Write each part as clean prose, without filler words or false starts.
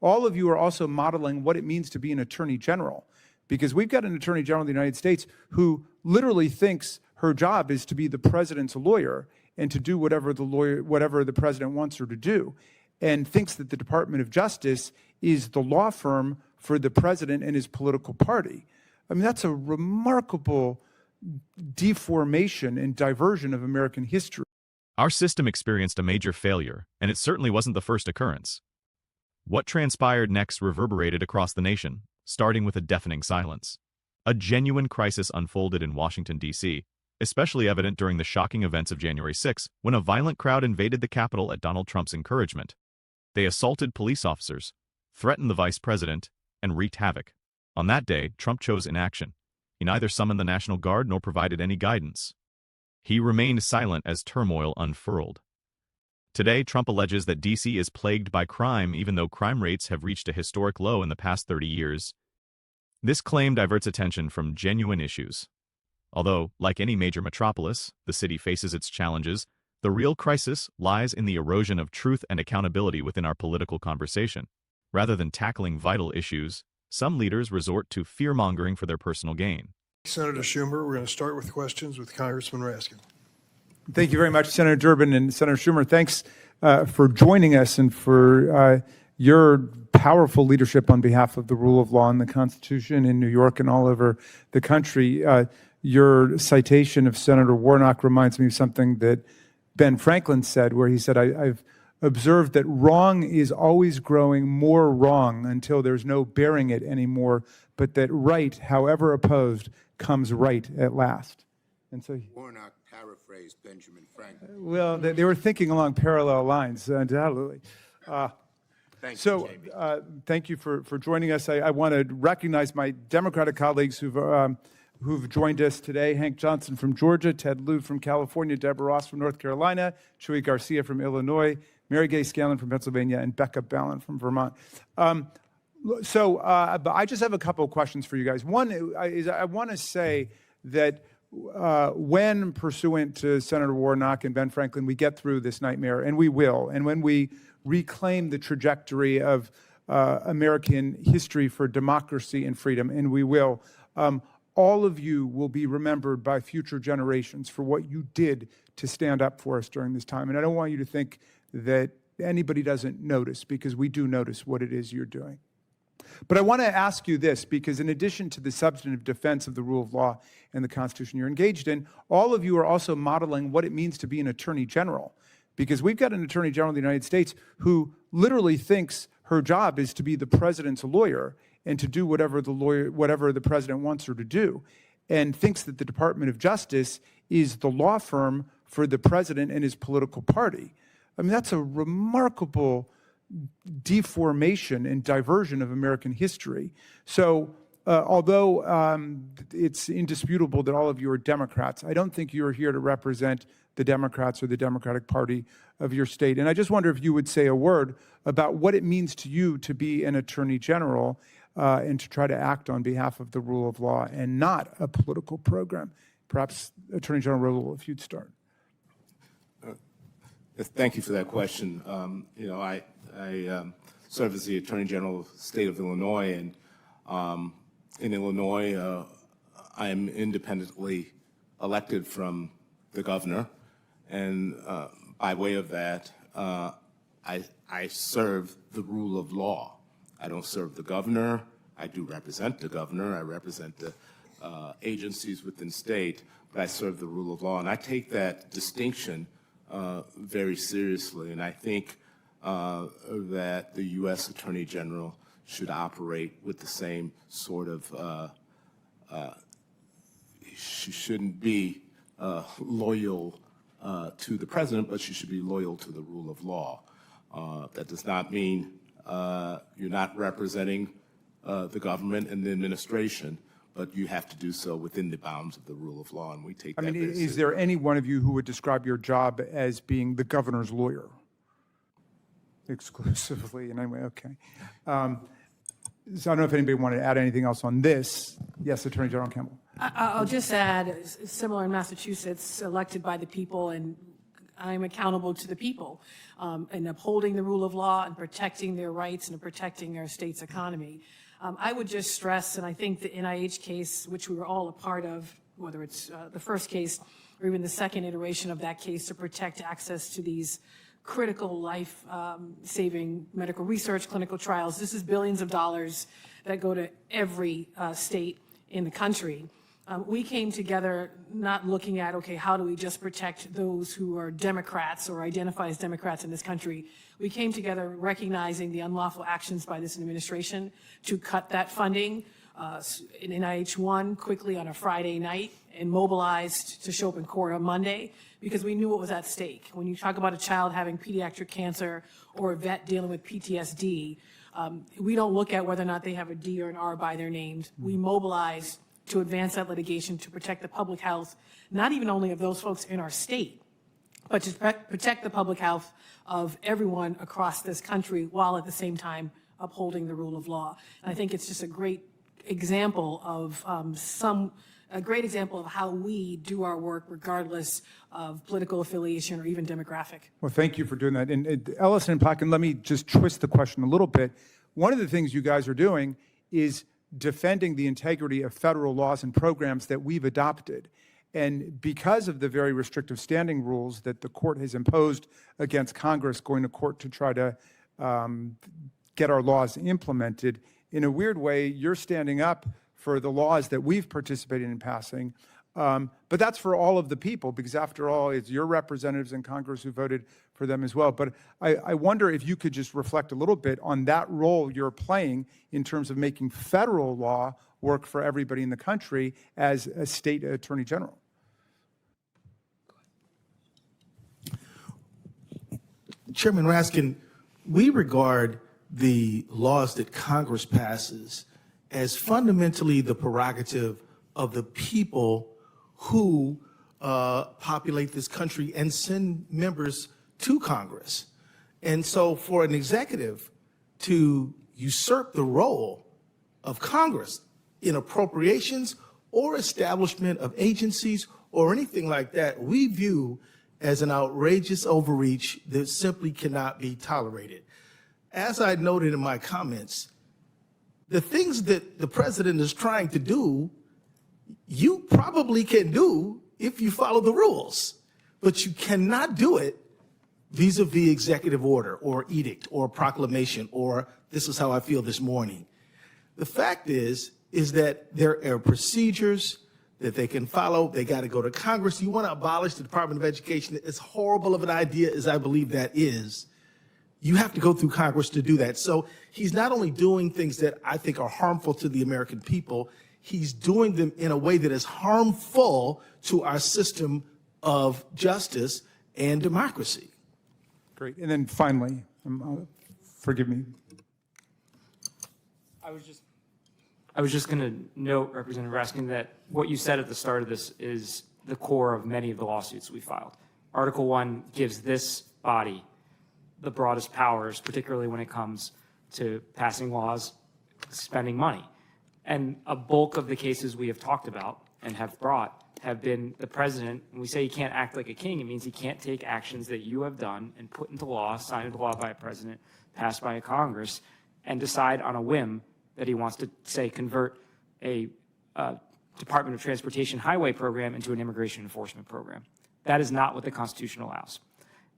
all of you are also modeling what it means to be an attorney general, because we've got an attorney general of the United States who literally thinks her job is to be the president's lawyer and to do whatever the president wants her to do, and thinks that the Department of Justice is the law firm for the president and his political party. I mean, that's a remarkable deformation and diversion of American history. Our system experienced a major failure, and it certainly wasn't the first occurrence. What transpired next reverberated across the nation, starting with a deafening silence. A genuine crisis unfolded in Washington, D.C., especially evident during the shocking events of January 6, when a violent crowd invaded the Capitol at Donald Trump's encouragement. They assaulted police officers, threatened the vice president, and wreaked havoc. On that day, Trump chose inaction. He neither summoned the National Guard nor provided any guidance. He remained silent as turmoil unfurled. Today, Trump alleges that D.C. is plagued by crime, even though crime rates have reached a historic low in the past 30 years. This claim diverts attention from genuine issues. Although, like any major metropolis, the city faces its challenges, the real crisis lies in the erosion of truth and accountability within our political conversation. Rather than tackling vital issues, some leaders resort to fear-mongering for their personal gain. Senator Schumer, we're going to start with questions with Congressman Raskin. Thank you very much, Senator Durbin and Senator Schumer. Thanks for joining us and for your powerful leadership on behalf of the rule of law and the Constitution in New York and all over the country. Your citation of Senator Warnock reminds me of something that Ben Franklin said, where he said, I've observed that wrong is always growing more wrong until there's no bearing it anymore, but that right, however opposed, comes right at last. And so Warnock paraphrased Benjamin Franklin. Well, they were thinking along parallel lines, undoubtedly. Thank you for joining us. I want to recognize my Democratic colleagues who've joined us today. Hank Johnson from Georgia, Ted Lieu from California, Deborah Ross from North Carolina, Chuy Garcia from Illinois, Mary Gay Scanlon from Pennsylvania, and Becca Ballin from Vermont. But I just have a couple of questions for you guys. One is I want to say that when, pursuant to Senator Warnock and Ben Franklin, we get through this nightmare, and we will, and when we reclaim the trajectory of American history for democracy and freedom, and we will, all of you will be remembered by future generations for what you did to stand up for us during this time. And I don't want you to think that anybody doesn't notice, because we do notice what it is you're doing. But I want to ask you this, because in addition to the substantive defense of the rule of law and the Constitution you're engaged in, all of you are also modeling what it means to be an attorney general, because we've got an attorney general of the United States who literally thinks her job is to be the president's lawyer and to do whatever the president wants her to do, and thinks that the Department of Justice is the law firm for the president and his political party. I mean, that's a remarkable deformation and diversion of American history. So although it's indisputable that all of you are Democrats, I don't think you're here to represent the Democrats or the Democratic Party of your state. And I just wonder if you would say a word about what it means to you to be an attorney general and to try to act on behalf of the rule of law and not a political program. Perhaps Attorney General Rowell, if you'd start. Thank you for that question. I serve as the Attorney General of the state of Illinois, and in Illinois, I am independently elected from the governor, and by way of that, I serve the rule of law. I don't serve the governor. I do represent the governor. I represent the agencies within state, but I serve the rule of law, and I take that distinction very seriously, and I think that the U.S. Attorney General should operate with the same sort of, she shouldn't be loyal to the president, but she should be loyal to the rule of law. That does not mean you're not representing the government and the administration, but you have to do so within the bounds of the rule of law, and we take that very seriously. Is there any one of you who would describe your job as being the governor's lawyer? Exclusively, in any way, okay. So I don't know if anybody wanted to add anything else on this. Yes, Attorney General Campbell. I'll just add, similar in Massachusetts, elected by the people and I'm accountable to the people in upholding the rule of law and protecting their rights and protecting our state's economy. I would just stress, and I think the NIH case, which we were all a part of, whether it's the first case or even the second iteration of that case, to protect access to these critical life-saving medical research, clinical trials. This is billions of dollars that go to every state in the country. We came together not looking at, okay, how do we just protect those who are Democrats or identify as Democrats in this country? We came together recognizing the unlawful actions by this administration to cut that funding. NIH won quickly on a Friday night and mobilized to show up in court on Monday because we knew what was at stake. When you talk about a child having pediatric cancer or a vet dealing with PTSD, we don't look at whether or not they have a D or an R by their names. We mobilize to advance that litigation to protect the public health, not even only of those folks in our state, but to protect the public health of everyone across this country while at the same time upholding the rule of law. And I think it's just a great example of a great example of how we do our work regardless of political affiliation or even demographic. Well, thank you for doing that. And Ellison and Plotkin, let me just twist the question a little bit. One of the things you guys are doing is defending the integrity of federal laws and programs that we've adopted. And because of the very restrictive standing rules that the court has imposed against Congress going to court to try to get our laws implemented, in a weird way, you're standing up for the laws that we've participated in passing. But that's for all of the people, because after all, it's your representatives in Congress who voted for them as well. But I wonder if you could just reflect a little bit on that role you're playing in terms of making federal law work for everybody in the country as a state attorney general. Chairman Raskin, we regard the laws that Congress passes as fundamentally the prerogative of the people who populate this country and send members to Congress. And so for an executive to usurp the role of Congress in appropriations or establishment of agencies or anything like that, we view as an outrageous overreach that simply cannot be tolerated. As I noted in my comments, the things that the president is trying to do, you probably can do if you follow the rules, but you cannot do it vis-a-vis executive order or edict or proclamation or this is how I feel this morning. The fact is that there are procedures that they can follow. They got to go to Congress. You want to abolish the Department of Education, as horrible of an idea as I believe that is, you have to go through Congress to do that. So he's not only doing things that I think are harmful to the American people, he's doing them in a way that is harmful to our system of justice and democracy. Great. And then finally, forgive me. I was just going to note, Representative Raskin, that what you said at the start of this is the core of many of the lawsuits we filed. Article 1 gives this body the broadest powers, particularly when it comes to passing laws, spending money. And a bulk of the cases we have talked about and have brought have been the president. When we say he can't act like a king, it means he can't take actions that you have done and put into law, signed into law by a president, passed by a Congress, and decide on a whim that he wants to, say, convert a Department of Transportation highway program into an immigration enforcement program. That is not what the Constitution allows.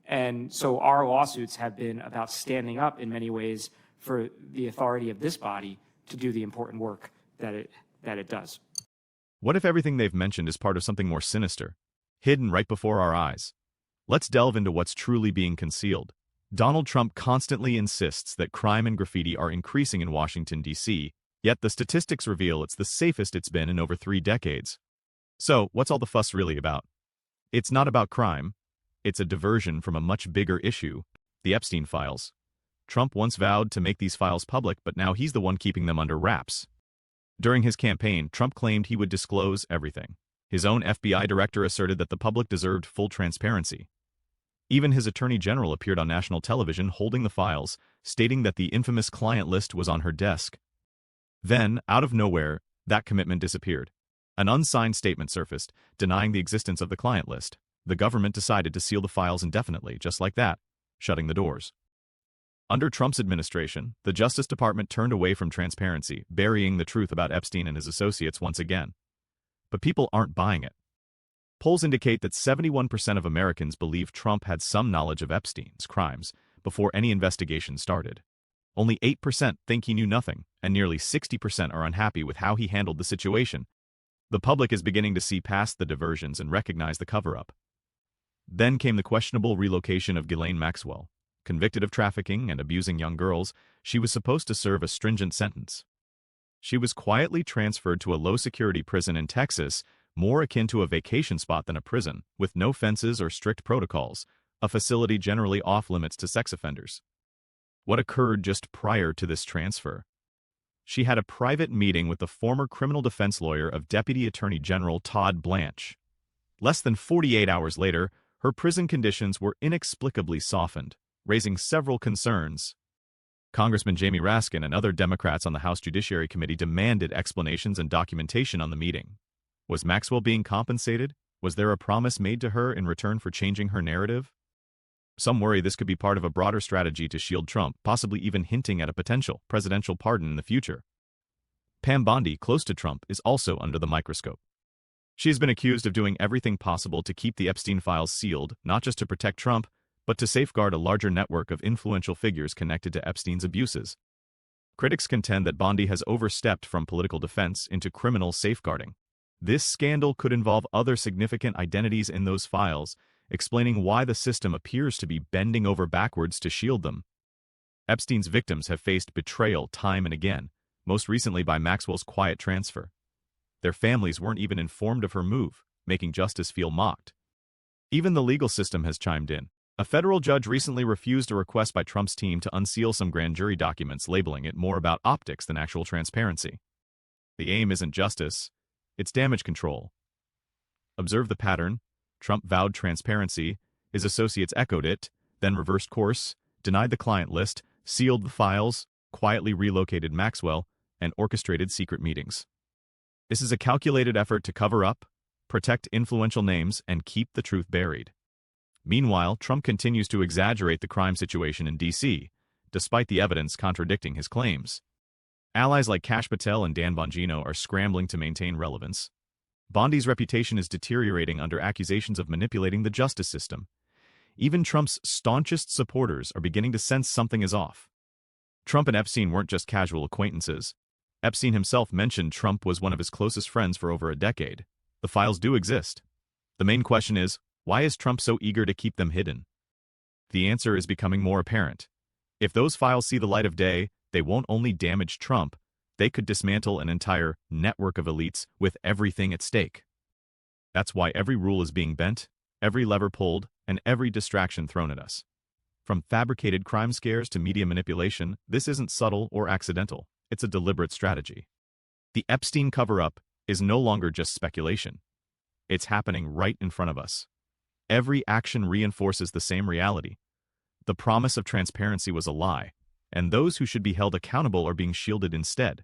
And so our lawsuits have been about standing up in many ways for the authority of this body to do the important work that it does. What if everything they've mentioned is part of something more sinister, hidden right before our eyes? Let's delve into what's truly being concealed. Donald Trump constantly insists that crime and graffiti are increasing in Washington, D.C., yet the statistics reveal it's the safest it's been in over 3 decades. So, what's all the fuss really about? It's not about crime. It's a diversion from a much bigger issue, the Epstein Files. Trump once vowed to make these files public, but now he's the one keeping them under wraps. During his campaign, Trump claimed he would disclose everything. His own FBI director asserted that the public deserved full transparency. Even his attorney general appeared on national television holding the files, stating that the infamous client list was on her desk. Then, out of nowhere, that commitment disappeared. An unsigned statement surfaced, denying the existence of the client list. The government decided to seal the files indefinitely, just like that, shutting the doors. Under Trump's administration, the Justice Department turned away from transparency, burying the truth about Epstein and his associates once again. But people aren't buying it. Polls indicate that 71% of Americans believe Trump had some knowledge of Epstein's crimes before any investigation started. Only 8% think he knew nothing, and nearly 60% are unhappy with how he handled the situation. The public is beginning to see past the diversions and recognize the cover-up. Then came the questionable relocation of Ghislaine Maxwell. Convicted of trafficking and abusing young girls, she was supposed to serve a stringent sentence. She was quietly transferred to a low-security prison in Texas, more akin to a vacation spot than a prison, with no fences or strict protocols, a facility generally off-limits to sex offenders. What occurred just prior to this transfer? She had a private meeting with the former criminal defense lawyer of Deputy Attorney General Todd Blanche. Less than 48 hours later, her prison conditions were inexplicably softened, raising several concerns. Congressman Jamie Raskin and other Democrats on the House Judiciary Committee demanded explanations and documentation on the meeting. Was Maxwell being compensated? Was there a promise made to her in return for changing her narrative? Some worry this could be part of a broader strategy to shield Trump, possibly even hinting at a potential presidential pardon in the future. Pam Bondi, close to Trump, is also under the microscope. She has been accused of doing everything possible to keep the Epstein files sealed, not just to protect Trump, but to safeguard a larger network of influential figures connected to Epstein's abuses. Critics contend that Bondi has overstepped from political defense into criminal safeguarding. This scandal could involve other significant identities in those files, explaining why the system appears to be bending over backwards to shield them. Epstein's victims have faced betrayal time and again, most recently by Maxwell's quiet transfer. Their families weren't even informed of her move, making justice feel mocked. Even the legal system has chimed in. A federal judge recently refused a request by Trump's team to unseal some grand jury documents, labeling it more about optics than actual transparency. The aim isn't justice, it's damage control. Observe the pattern. Trump vowed transparency, his associates echoed it, then reversed course, denied the client list, sealed the files, quietly relocated Maxwell, and orchestrated secret meetings. This is a calculated effort to cover up, protect influential names, and keep the truth buried. Meanwhile, Trump continues to exaggerate the crime situation in D.C., despite the evidence contradicting his claims. Allies like Kash Patel and Dan Bongino are scrambling to maintain relevance. Bondi's reputation is deteriorating under accusations of manipulating the justice system. Even Trump's staunchest supporters are beginning to sense something is off. Trump and Epstein weren't just casual acquaintances. Epstein himself mentioned Trump was one of his closest friends for over a decade. The files do exist. The main question is, why is Trump so eager to keep them hidden? The answer is becoming more apparent. If those files see the light of day, they won't only damage Trump, they could dismantle an entire network of elites with everything at stake. That's why every rule is being bent, every lever pulled, and every distraction thrown at us. From fabricated crime scares to media manipulation, this isn't subtle or accidental. It's a deliberate strategy. The Epstein cover-up is no longer just speculation. It's happening right in front of us. Every action reinforces the same reality. The promise of transparency was a lie, and those who should be held accountable are being shielded instead.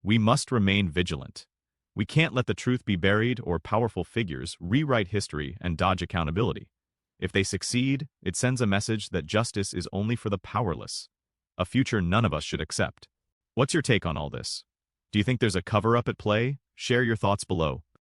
We must remain vigilant. We can't let the truth be buried or powerful figures rewrite history and dodge accountability. If they succeed, it sends a message that justice is only for the powerless, a future none of us should accept. What's your take on all this? Do you think there's a cover-up at play? Share your thoughts below.